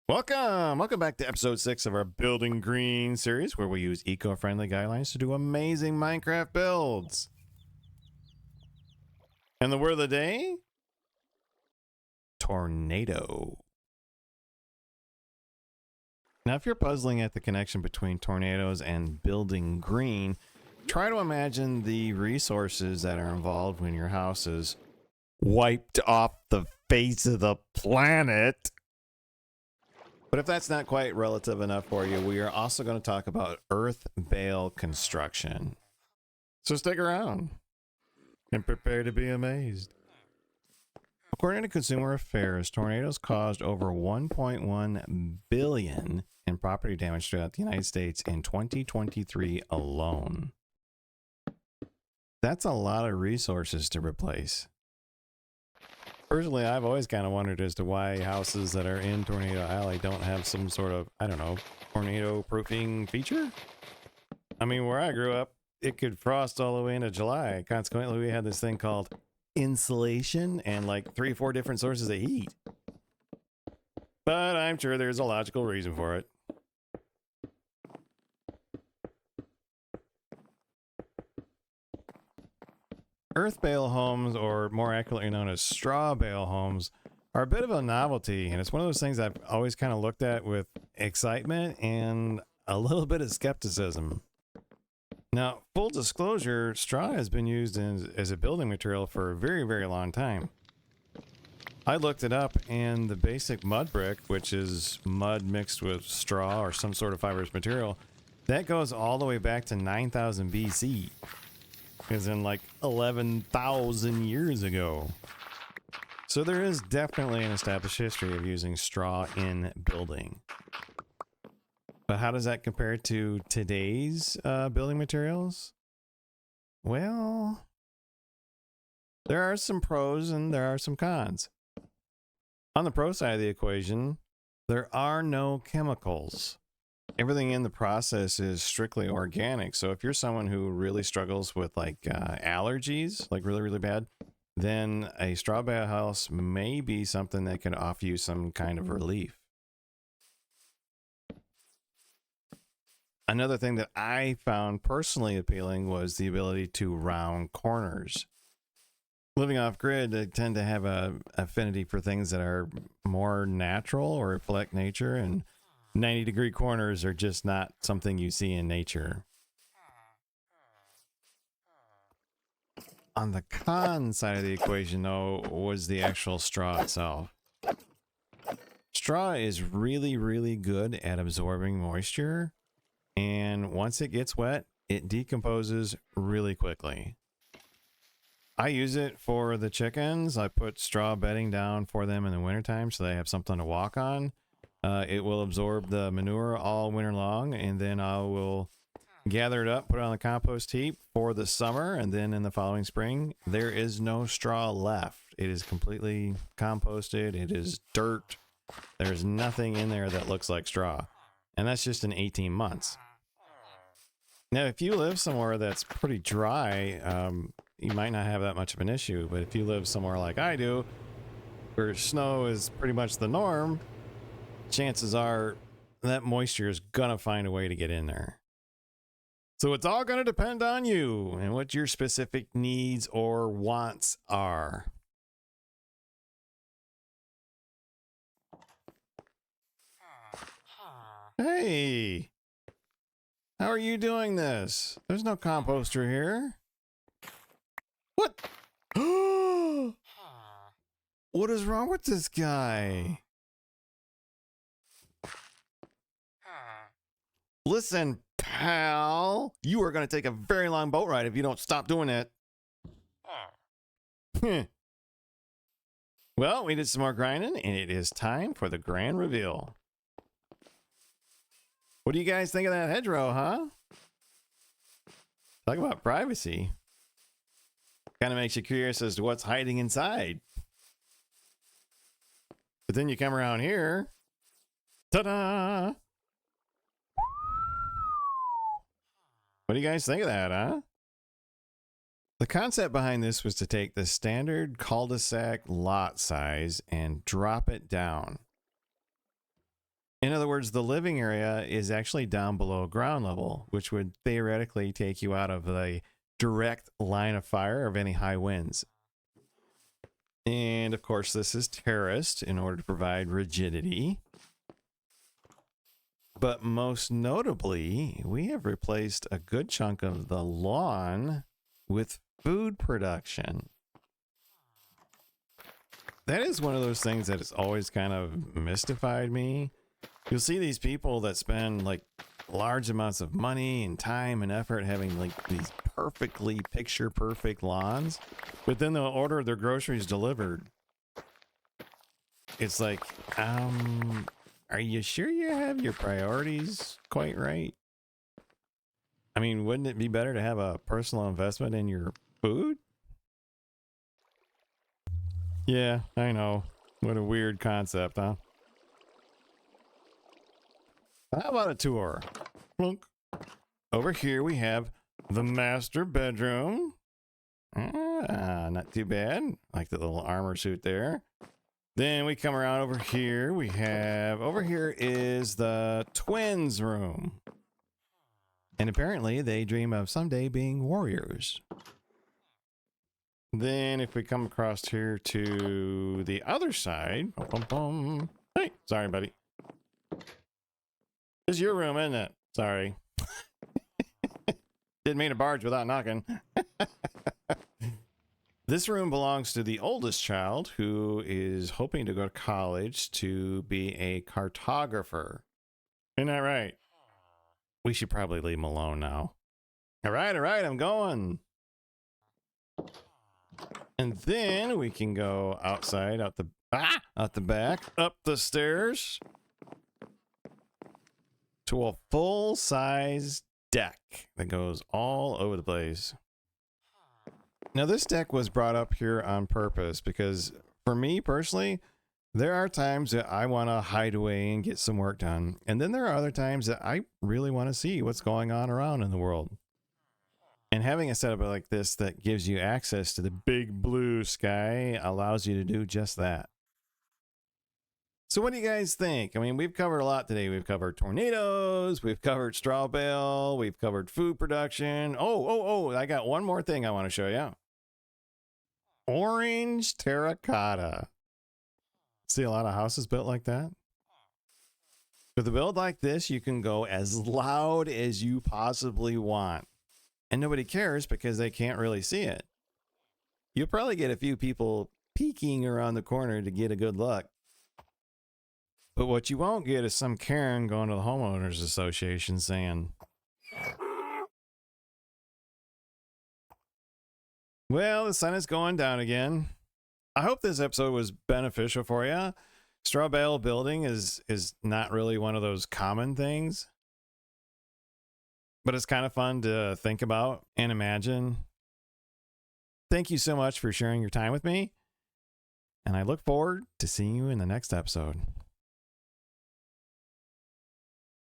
Welcome back to episode 6 of our Building Green series, where we use eco-friendly guidelines to do amazing Minecraft builds. And the word of the day? Tornado. Now, if you're puzzling at the connection between tornadoes and building green, try to imagine the resources that are involved when your house is wiped off the face of the planet. But if that's not quite relative enough for you, we are also going to talk about earth bale construction. So stick around and prepare to be amazed. According to Consumer Affairs, tornadoes caused over 1.1 billion in property damage throughout the United States in 2023 alone. That's a lot of resources to replace. Personally, I've always kind of wondered as to why houses that are in Tornado Alley don't have some sort of, I don't know, tornado proofing feature. I mean, where I grew up, it could frost all the way into July. Consequently, we had this thing called insulation and like 3 or 4 different sources of heat. But I'm sure there's a logical reason for it. Earth bale homes, or more accurately known as straw bale homes, are a bit of a novelty, and it's one of those things I've always kind of looked at with excitement and a little bit of skepticism. Now, full disclosure, straw has been used as a building material for a very, very long time. I looked it up, and the basic mud brick, which is mud mixed with straw or some sort of fibrous material, that goes all the way back to 9000 BC. As in like 11,000 years ago. So there is definitely an established history of using straw in building. But how does that compare to today's building materials? Well, there are some pros and there are some cons. On the pro side of the equation, there are no chemicals. Everything in the process is strictly organic. So if you're someone who really struggles with like allergies, like really, really bad, then a straw bale house may be something that can offer you some kind of relief. Another thing that I found personally appealing was the ability to round corners. Living off grid, I tend to have a affinity for things that are more natural or reflect nature, and 90-degree corners are just not something you see in nature. On the con side of the equation, though, was the actual straw itself. Straw is really, really good at absorbing moisture, and once it gets wet, it decomposes really quickly. I use it for the chickens. I put straw bedding down for them in the wintertime so they have something to walk on. It will absorb the manure all winter long, and then I will gather it up, put it on the compost heap for the summer, and then in the following spring, there is no straw left. It is completely composted. It is dirt. There's nothing in there that looks like straw. And that's just in 18 months. Now, if you live somewhere that's pretty dry, you might not have that much of an issue. But if you live somewhere like I do, where snow is pretty much the norm, chances are that moisture is gonna find a way to get in there. So it's all gonna depend on you and what your specific needs or wants are. Hey, how are you doing this? There's no composter here. What? What is wrong with this guy? Listen, pal, you are going to take a very long boat ride if you don't stop doing that. Well, we did some more grinding, and it is time for the grand reveal. What do you guys think of that hedgerow, huh? Talk about privacy. Kind of makes you curious as to what's hiding inside. But then you come around here. Ta-da! What do you guys think of that, huh? The concept behind this was to take the standard cul-de-sac lot size and drop it down. In other words, the living area is actually down below ground level, which would theoretically take you out of the direct line of fire of any high winds. And of course, this is terraced in order to provide rigidity. But most notably, we have replaced a good chunk of the lawn with food production. That is one of those things that has always kind of mystified me. You'll see these people that spend like large amounts of money and time and effort having like these perfectly picture perfect lawns, but then they'll order their groceries delivered. It's like, are you sure you have your priorities quite right? I mean, wouldn't it be better to have a personal investment in your food? Yeah, I know. What a weird concept, huh? How about a tour? Plunk. Over here we have the master bedroom. Not too bad. Like the little armor suit there. Then we come around over here. Over here is the twins' room. And apparently they dream of someday being warriors. Then if we come across here to the other side. Hey, sorry, buddy. This is your room, isn't it? Sorry. Didn't mean to barge without knocking. This room belongs to the oldest child who is hoping to go to college to be a cartographer. Isn't that right? We should probably leave him alone now. All right, I'm going. And then we can go outside, out the back, up the stairs to a full-size deck that goes all over the place. Now, this deck was brought up here on purpose because for me personally, there are times that I want to hide away and get some work done. And then there are other times that I really want to see what's going on around in the world. And having a setup like this that gives you access to the big blue sky allows you to do just that. So what do you guys think? I mean, we've covered a lot today. We've covered tornadoes, we've covered straw bale, we've covered food production. Oh, I got one more thing I want to show you. Orange terracotta. See a lot of houses built like that? With a build like this, you can go as loud as you possibly want. And nobody cares because they can't really see it. You'll probably get a few people peeking around the corner to get a good look. But what you won't get is some Karen going to the homeowners association saying, well, the sun is going down again. I hope this episode was beneficial for you. Straw bale building is not really one of those common things. But it's kind of fun to think about and imagine. Thank you so much for sharing your time with me. And I look forward to seeing you in the next episode.